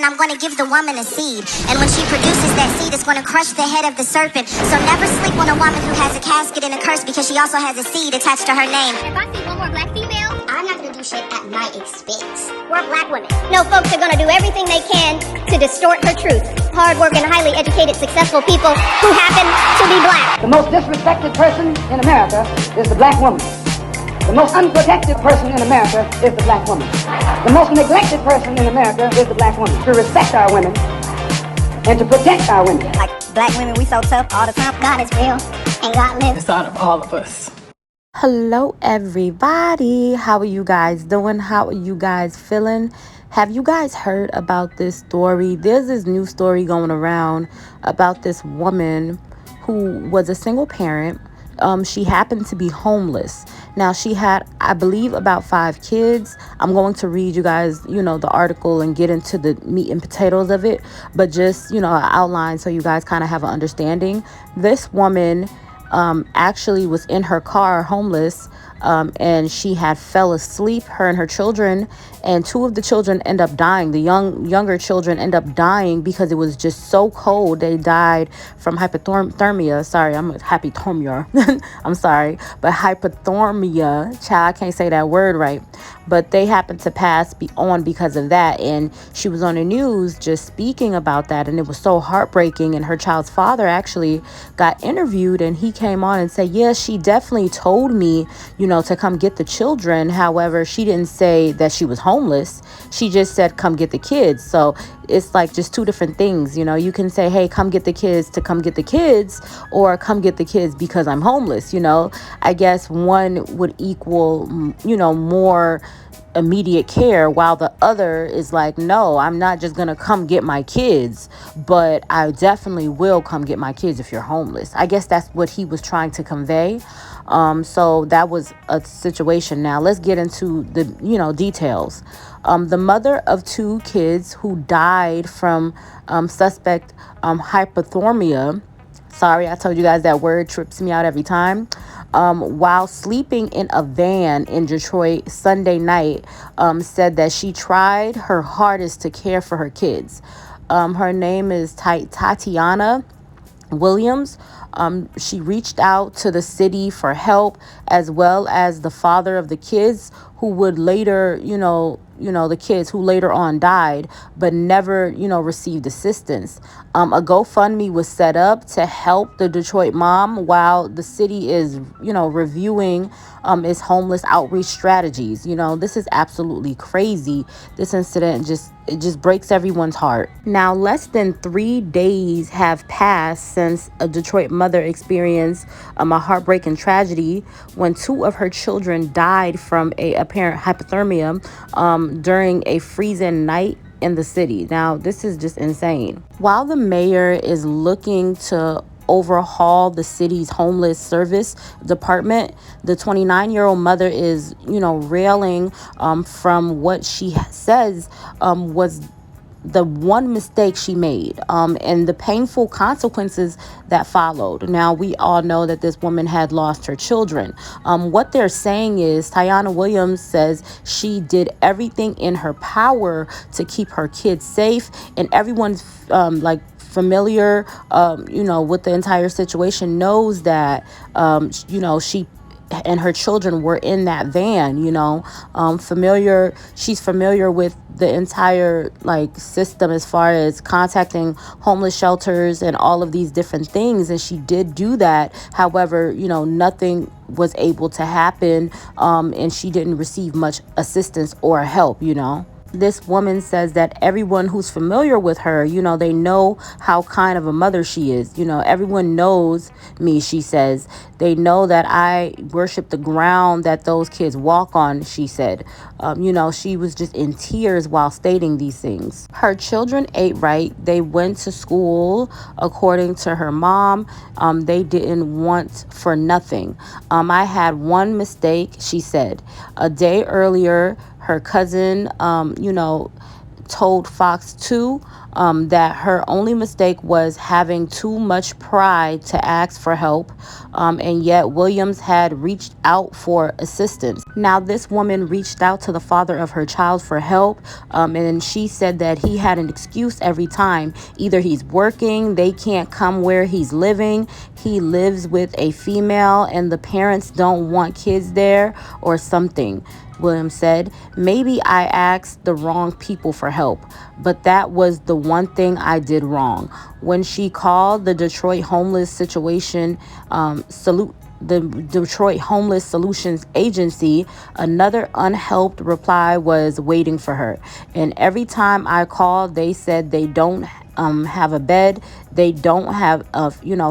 and I'm going to give the woman a seed. And when she produces that seed, it's going to crush the head of the serpent. So never sleep on a woman who has a casket and a curse because she also has a seed attached to her name. If I see one more black female, I'm not going to do shit at my expense. We're black women. No, folks are going to do everything they can to distort her truth. Hard-working, highly educated, successful people who happen to be black. The most disrespected person in America is the black woman. The most unprotected person in America is the black woman. The most neglected person in America is the black woman. To respect our women and to protect our women. Like black women, we so tough all the time. God is real and God lives. It's out of all of us. Hello everybody, how are you guys doing? How are you guys feeling? Have you guys heard about this story? There's this new story going around about this woman who was a single parent. She happened to be homeless. Now she had, I believe, about 5 kids. I'm going to read you guys, the article and get into the meat and potatoes of it, but just, an outline so you guys kind of have an understanding. This woman actually was in her car homeless, and she had fell asleep, her and her children, and 2 of the children end up dying. The younger children end up dying because it was just so cold. They died from hypothermia. Sorry, I'm hypothermia. I'm sorry, but hypothermia. Child, I can't say that word right. But they happened to pass on because of that, and she was on the news just speaking about that, and it was so heartbreaking. And her child's father actually got interviewed, and he came on and said, yeah, she definitely told me, to come get the children. However, she didn't say that she was homeless. She just said, come get the kids. So it's like just 2 different things. You can say, hey, come get the kids to come get the kids, or come get the kids because I'm homeless. I guess one would equal, more immediate care, while the other is like, no, I'm not just gonna come get my kids, but I definitely will come get my kids if you're homeless. I guess that's what he was trying to convey. So that was a situation. Now let's get into the details. The mother of 2 kids who died from suspect hypothermia. Sorry, I told you guys that word trips me out every time. While sleeping in a van in Detroit Sunday night, said that she tried her hardest to care for her kids. Her name is Tateona Williams. She reached out to the city for help, as well as the father of the kids who would later, the kids who later on died, but never, received assistance. A GoFundMe was set up to help the Detroit mom while the city is, reviewing its homeless outreach strategies. This is absolutely crazy. This incident just breaks everyone's heart. Now, less than 3 days have passed since a Detroit mother experienced a heartbreaking tragedy when 2 of her children died from a apparent hypothermia during a freezing night in the city. Now, this is just insane. While the mayor is looking to overhaul the city's homeless service department, the 29-year-old mother is, railing from what she says was the one mistake she made, and the painful consequences that followed. Now, we all know that this woman had lost her children. What they're saying is Tateona Williams says she did everything in her power to keep her kids safe, and everyone's familiar, with the entire situation knows that, she and her children were in that van, she's familiar with the entire system as far as contacting homeless shelters and all of these different things. And she did do that. However, nothing was able to happen. And she didn't receive much assistance or help, This woman says that everyone who's familiar with her, they know how kind of a mother she is. Everyone knows me, she says. They know that I worship the ground that those kids walk on, she said. She was just in tears while stating these things. Her children ate right. They went to school, according to her mom. They didn't want for nothing. I had one mistake, she said. A day earlier, her cousin, told Fox 2 that her only mistake was having too much pride to ask for help, and yet Williams had reached out for assistance. Now, this woman reached out to the father of her child for help, and she said that he had an excuse every time. Either he's working, they can't come where he's living, he lives with a female, and the parents don't want kids there, or something. Williams said, maybe I asked the wrong people for help, but that was the one thing I did wrong. When she called the Detroit Homeless Situation the Detroit Homeless Solutions Agency, another unhelped reply was waiting for her. And every time I called, they said they don't have a bed. They don't have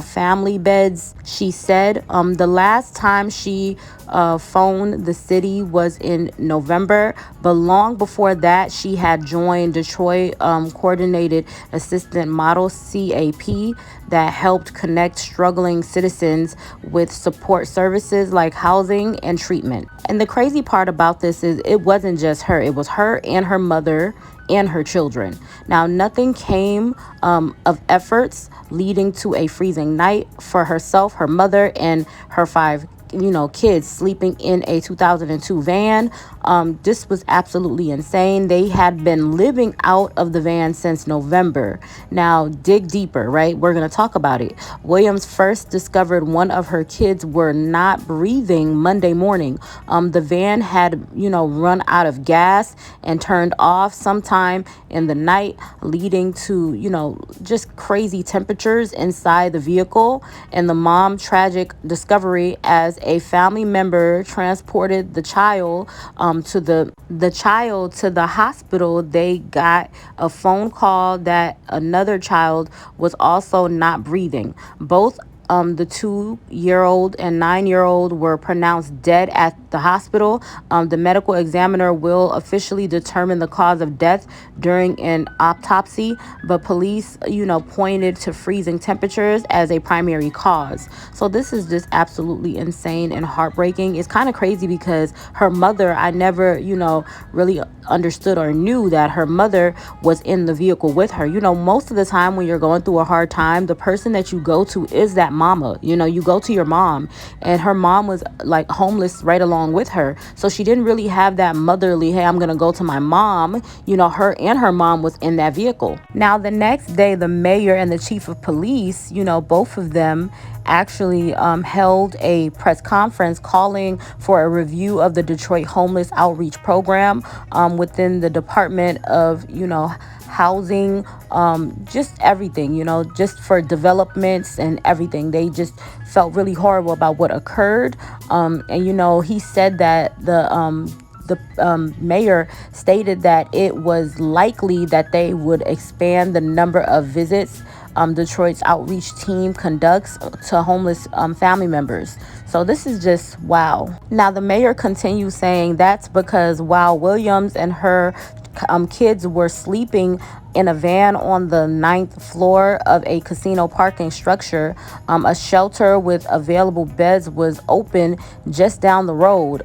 family beds. She said the last time she phoned the city was in November, but long before that she had joined Detroit Coordinated Assistant Model, CAP, that helped connect struggling citizens with support services like housing and treatment. And the crazy part about this is it wasn't just her. It was her and her mother and her children. Now, nothing came of efforts leading to a freezing night for herself, her mother, and her 5 kids sleeping in a 2002 van. This was absolutely insane. They had been living out of the van since November. Now, dig deeper, right? We're going to talk about it. Williams first discovered one of her kids were not breathing Monday morning. The van had, run out of gas and turned off sometime in the night, leading to, just crazy temperatures inside the vehicle. And the mom tragic discovery as a family member transported the child to the hospital. They got a phone call that another child was also not breathing. Both the 2-year-old and 9-year-old were pronounced dead at the hospital. The medical examiner will officially determine the cause of death during an autopsy, but police, pointed to freezing temperatures as a primary cause. So this is just absolutely insane and heartbreaking. It's kind of crazy because her mother, I never, really understood or knew that her mother was in the vehicle with her. Most of the time when you're going through a hard time, the person that you go to is that mama. You go to your mom, and her mom was like homeless right along with her. So she didn't really have that motherly, hey, I'm going to go to my mom. Her and her mom was in that vehicle. Now, the next day, the mayor and the chief of police, both of them actually held a press conference calling for a review of the Detroit Homeless Outreach Program within the Department of, housing, just everything, just for developments and everything. They just felt really horrible about what occurred. And, he said that the mayor stated that it was likely that they would expand the number of visits Detroit's outreach team conducts to homeless family members. So this is just wow. Now, the mayor continues saying that's because while Williams and her kids were sleeping in a van on the 9th floor of a casino parking structure, a shelter with available beds was open just down the road.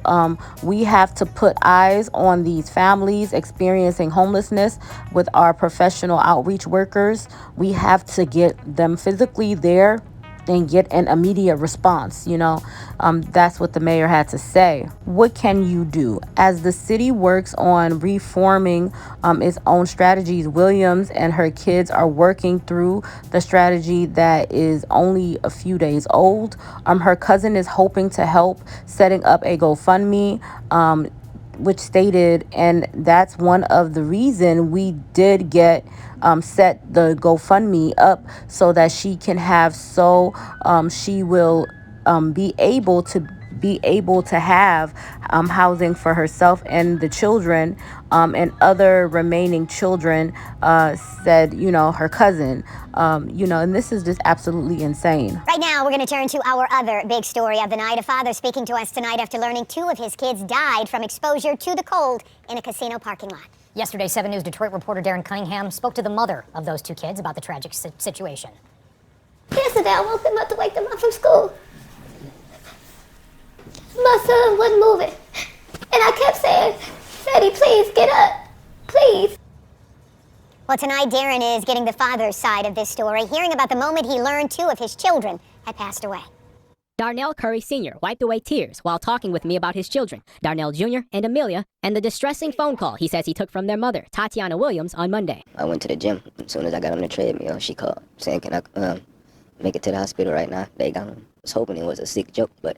We have to put eyes on these families experiencing homelessness with our professional outreach workers. We have to get them physically there and get an immediate response. That's what the mayor had to say. What can you do? As the city works on reforming its own strategies, Williams and her kids are working through the strategy that is only a few days old. Her cousin is hoping to help setting up a GoFundMe, which stated, and that's one of the reason we did get set the GoFundMe up so that she can have, she will be able to have housing for herself and the children, and other remaining children, said, her cousin, and this is just absolutely insane. Right now, we're going to turn to our other big story of the night. A father speaking to us tonight after learning 2 of his kids died from exposure to the cold in a casino parking lot. Yesterday, 7 News Detroit reporter Darren Cunningham spoke to the mother of those 2 kids about the tragic situation. Yesterday, I woke them up to wake them up from school. My son wasn't moving. And I kept saying, Freddie, please get up. Please. Well, tonight, Darren is getting the father's side of this story, hearing about the moment he learned 2 of his children had passed away. Darnell Curry Sr. wiped away tears while talking with me about his children, Darnell Jr. and Amelia, and the distressing phone call he says he took from their mother, Tateona Williams, on Monday. I went to the gym. As soon as I got on the treadmill, she called, saying, can I make it to the hospital right now? They got him. I was hoping it was a sick joke, but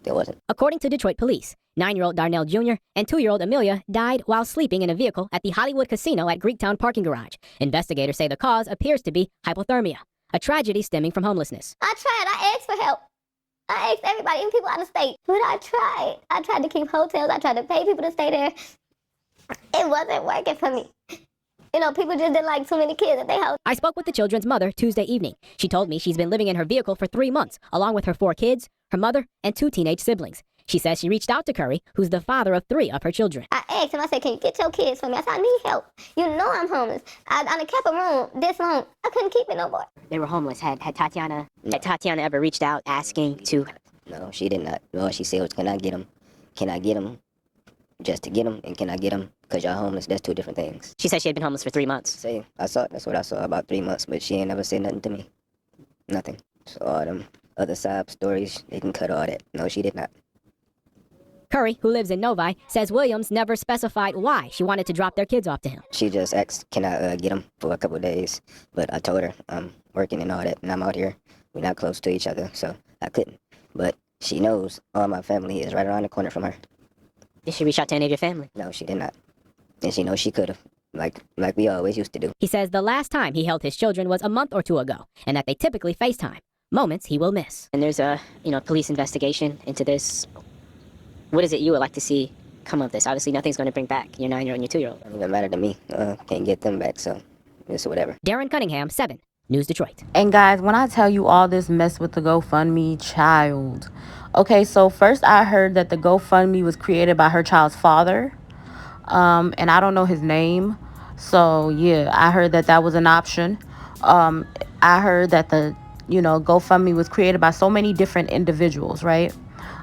it wasn't. According to Detroit police, 9-year-old Darnell Jr. and 2-year-old Amelia died while sleeping in a vehicle at the Hollywood Casino at Greektown parking garage. Investigators say the cause appears to be hypothermia, a tragedy stemming from homelessness. I asked for help. I asked everybody, even people out of state. But I tried to keep hotels. I tried to pay people to stay there. It wasn't working for me. You know, people just didn't like too many kids at their house. I spoke with the children's mother Tuesday evening. She told me she's been living in her vehicle for 3 months, along with her 4 kids, her mother, and 2 teenage siblings. She says she reached out to Curry, who's the father of 3 of her children. I asked him, I said, can you get your kids for me? I said, I need help. You know I'm homeless. I done kept a room this long. I couldn't keep it no more. They were homeless. Had Tateona ever reached out asking to... No, she did not. All she said was, can I get him? Can I get him? Just to get him, and can I get him? Because y'all homeless, that's 2 different things. She said she had been homeless for 3 months. Say, that's what I saw, about 3 months, but she ain't never said nothing to me. Nothing. So all them other side stories, they can cut all that. No, she did not. Curry, who lives in Novi, says Williams never specified why she wanted to drop their kids off to him. She just asked, can I get him for a couple of days? But I told her I'm working and all that, and I'm out here. We're not close to each other, so I couldn't. But she knows all my family is right around the corner from her. Did she reach out to any of your family? No, she did not. And she knows she could have, like we always used to do. He says the last time he held his children was a month or 2 ago, and that they typically FaceTime, moments he will miss. And there's a, police investigation into this. What is it you would like to see come of this? Obviously, nothing's going to bring back your 9-year-old and your 2-year-old. It doesn't even matter to me. Can't get them back, so it's whatever. Darren Cunningham, 7 News Detroit. And guys, when I tell you all this mess with the GoFundMe child. Okay, so first I heard that the GoFundMe was created by her child's father. And I don't know his name. So yeah, I heard that was an option. I heard that the, GoFundMe was created by so many different individuals, right?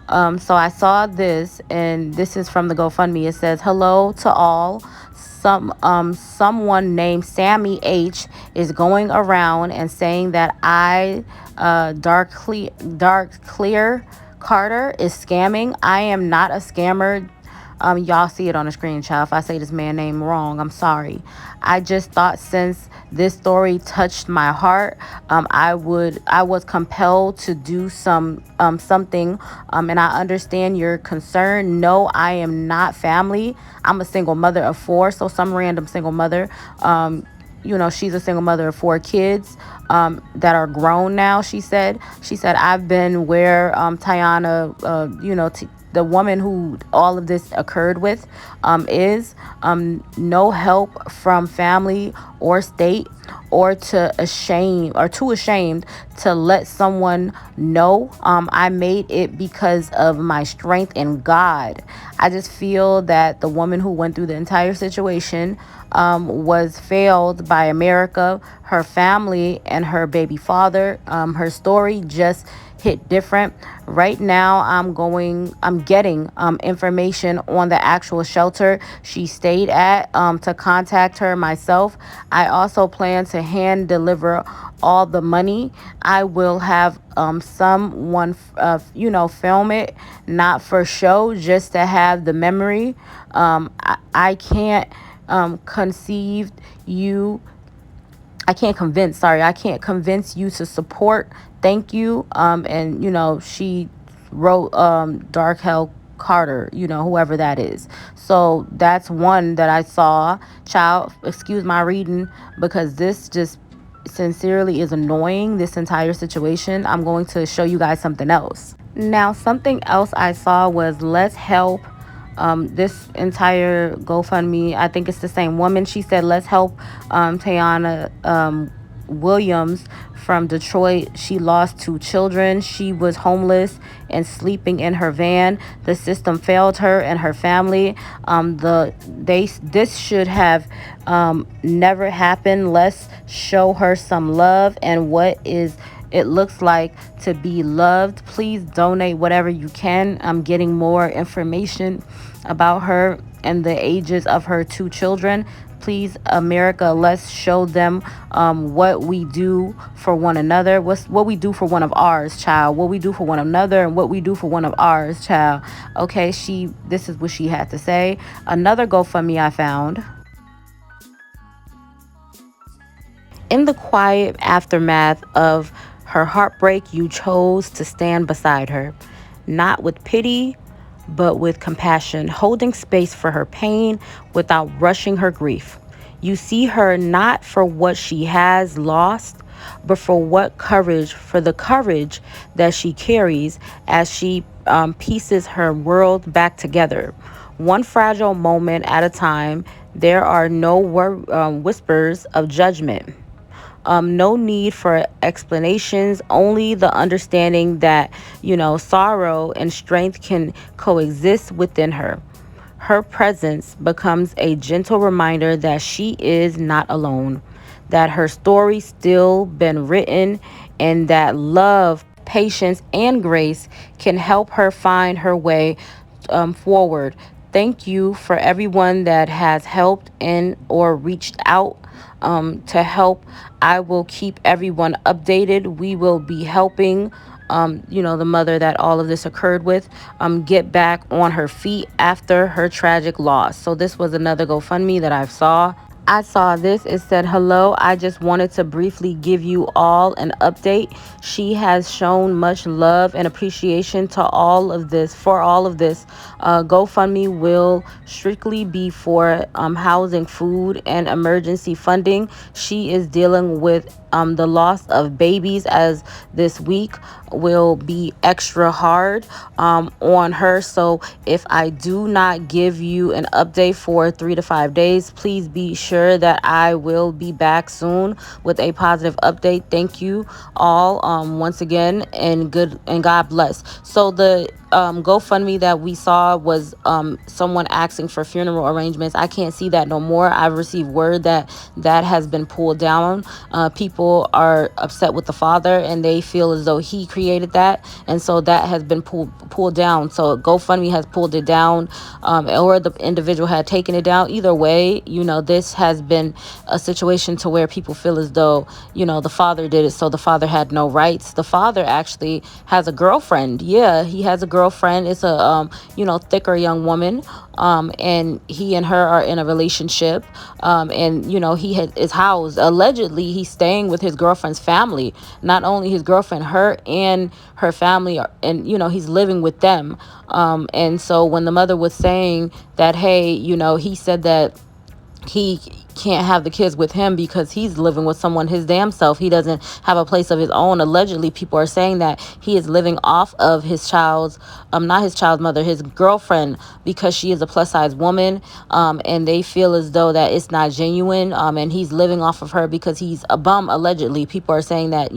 So I saw this, and this is from the GoFundMe. It says, hello to all. Someone named Sammy H is going around and saying that Dark Clear Carter is scamming. I am not a scammer. Y'all see it on the screen, child. If I say this man's name wrong, I'm sorry. I just thought since this story touched my heart, I was compelled to do something. And I understand your concern. No, I am not family. I'm a single mother of 4, so some random single mother. She's a single mother of 4 kids that are grown now, she said. I've been where Tateona, the woman who all of this occurred with is no help from family or state, or too ashamed to let someone know. I made it because of my strength in God. I just feel that the woman who went through the entire situation was failed by America, her family, and her baby father. Her story just hit different. Right now, I'm getting information on the actual shelter she stayed at to contact her myself. I also plan to hand deliver all the money. I will have someone film it, not for show, just to have the memory. I can't convince you to support. Thank you. And she wrote Dark Hell Carter, whoever that is. So that's one that I saw. Child, excuse my reading, because this just sincerely is annoying, this entire situation. I'm going to show you guys something else. Now, something else I saw was Let's Help. This entire GoFundMe, I think it's the same woman. She said, let's help Tateona Williams from Detroit. She lost 2 children. She was homeless and sleeping in her van. The system failed her and her family. This should have never happened. Let's show her some love and what it looks like to be loved. Please donate whatever you can. I'm getting more information about her and the ages of her 2 children. Please, America, let's show them what we do for one another. What we do for one of ours, child. What we do for one another and what we do for one of ours, child. Okay, this is what she had to say. Another GoFundMe I found. In the quiet aftermath of her heartbreak, you chose to stand beside her, not with pity, but with compassion, holding space for her pain without rushing her grief. You see her not for what she has lost, but for the courage that she carries as she pieces her world back together. One fragile moment at a time. There are no whispers of judgment. No need for explanations, only the understanding that, sorrow and strength can coexist within her. Her presence becomes a gentle reminder that she is not alone, that her story still been written, and that love, patience, and grace can help her find her way forward. Thank you for everyone that has helped or reached out to help. I will keep everyone updated. We will be helping the mother that all of this occurred with get back on her feet after her tragic loss. So this was another GoFundMe that I saw this. It said, hello, I just wanted to briefly give you all an update. She has shown much love and appreciation for all of this. GoFundMe will strictly be for housing, food, and emergency funding. She is dealing with the loss of babies, as this week will be extra hard on her. So if I do not give you an update for 3 to 5 days, please be sure that I will be back soon with a positive update. Thank you all once again, and God bless. So the GoFundMe that we saw was someone asking for funeral arrangements. I can't see that no more. I've received word that has been pulled down. People are upset with the father and they feel as though he created that, and so that has been pulled down. So GoFundMe has pulled it down, or the individual had taken it down. Either way, this has been a situation to where people feel as though the father did it, so the father had no rights. The father actually has a girlfriend. Yeah, he has a girlfriend. It's a thicker young woman, and he and her are in a relationship, and he is housed. Allegedly, he's staying with his girlfriend's family. Not only his girlfriend, her and her family and he's living with them. And so when the mother was saying that, hey, he said that he can't have the kids with him because he's living with someone his damn self. He doesn't have a place of his own. Allegedly, people are saying that he is living off of his child's, not his child's mother, his girlfriend, because she is a plus size woman. And they feel as though that it's not genuine. And he's living off of her because he's a bum. Allegedly, people are saying that,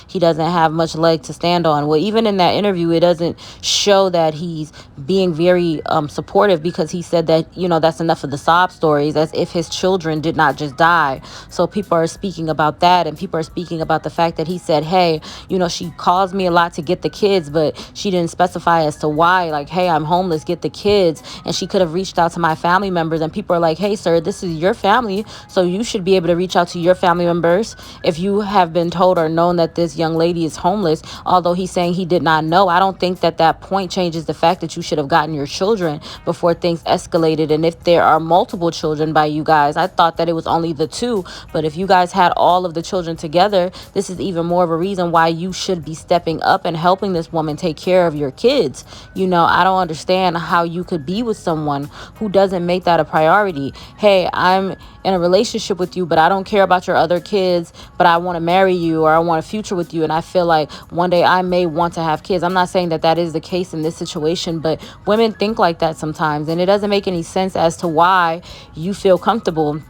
he doesn't have much leg to stand on. Well, even in that interview, it doesn't show that he's being very supportive, because he said that, that's enough of the sob stories, as if his children did not just die. So people are speaking about that, and people are speaking about the fact that he said, hey, she calls me a lot to get the kids, but she didn't specify as to why. Like, hey, I'm homeless, get the kids. And she could have reached out to my family members, and people are like, hey, sir, this is your family, so you should be able to reach out to your family members if you have been told or known that this young lady is homeless. Although he's saying he did not know, I don't think that point changes the fact that you should have gotten your children before things escalated. And if there are multiple children by you guys, I thought that it was only the 2, but if you guys had all of the children together, this is even more of a reason why you should be stepping up and helping this woman take care of your kids. I don't understand how you could be with someone who doesn't make that a priority. Hey, I'm in a relationship with you, but I don't care about your other kids, but I want to marry you, or I want a future with you, and I feel like one day I may want to have kids. I'm not saying that is the case in this situation, but women think like that sometimes, and it doesn't make any sense as to why you feel comfortable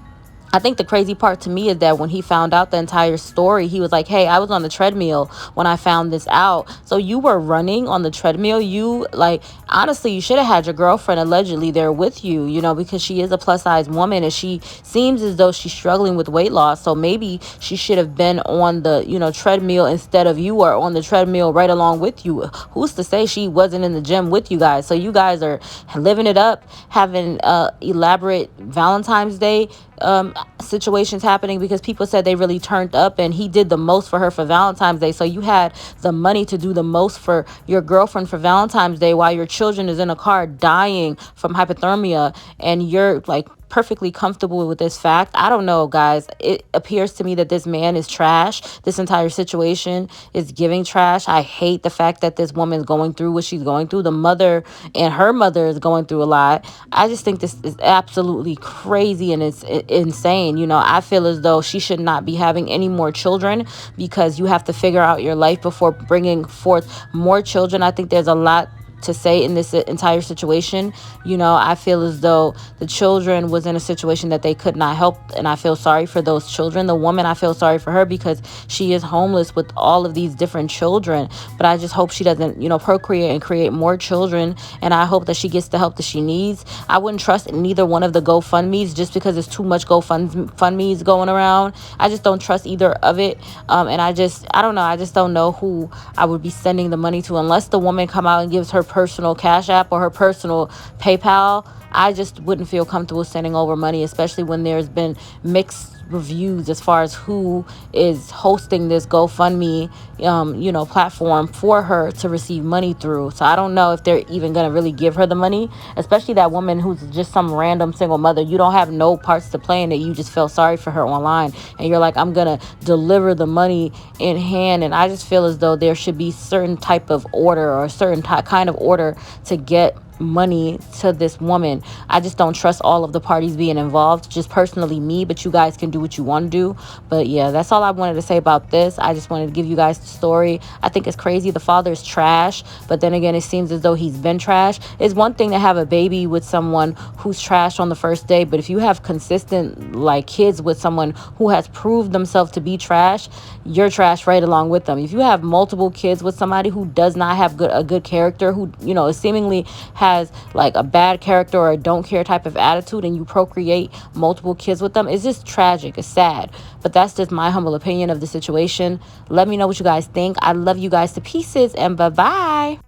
I think the crazy part to me is that when he found out the entire story, he was like, hey, I was on the treadmill when I found this out. So you were running on the treadmill. You, like, honestly, you should have had your girlfriend allegedly there with you, you know, because she is a plus size woman and she seems as though she's struggling with weight loss. So maybe she should have been on the, you know, treadmill instead of you, or on the treadmill right along with you. Who's to say she wasn't in the gym with you guys? So you guys are living it up, having elaborate Valentine's Day situations happening because people said they really turned up, and he did the most for her for Valentine's Day. So you had the money to do the most for your girlfriend for Valentine's Day while your children is in a car dying from hypothermia, and you're like perfectly comfortable with this fact. I don't know, guys. It appears to me that this man is trash. This entire situation is giving trash. I hate the fact that this woman is going through what she's going through. The mother and her mother is going through a lot. I just think this is absolutely crazy, and it's insane. You know, I feel as though she should not be having any more children, because you have to figure out your life before bringing forth more children. I think there's a lot to say in this entire situation. You know, I feel as though the children was in a situation that they could not help, and I feel sorry for those children. The woman, I feel sorry for her because she is homeless with all of these different children, but I just hope she doesn't, you know, procreate and create more children, and I hope that she gets the help that she needs. I wouldn't trust neither one of the GoFundMes just because there's too much GoFundMes going around. I just don't trust either of it, and I don't know. I just don't know who I would be sending the money to unless the woman come out and gives her personal Cash App or her personal PayPal. I just wouldn't feel comfortable sending over money, especially when there's been mixed reviews as far as who is hosting this GoFundMe, you know, platform for her to receive money through. So I don't know if they're even going to really give her the money, especially that woman who's just some random single mother. You don't have no parts to play in it. You just feel sorry for her online, and you're like, I'm going to deliver the money in hand. And I just feel as though there should be certain type of order, or a certain kind of order to get money to this woman. I just don't trust all of the parties being involved, just personally me, but you guys can do what you want to do. But yeah, that's all I wanted to say about this. I just wanted to give you guys the story. I think it's crazy. The father is trash, but then again, it seems as though he's been trash. It's one thing to have a baby with someone who's trash on the first day, but if you have consistent like kids with someone who has proved themselves to be trash, you're trash right along with them. If you have multiple kids with somebody who does not have a good character, who, you know, seemingly has like a bad character or a don't care type of attitude, and you procreate multiple kids with them, it's just tragic. It's sad. But that's just my humble opinion of the situation. Let me know what you guys think. I love you guys to pieces, and bye-bye.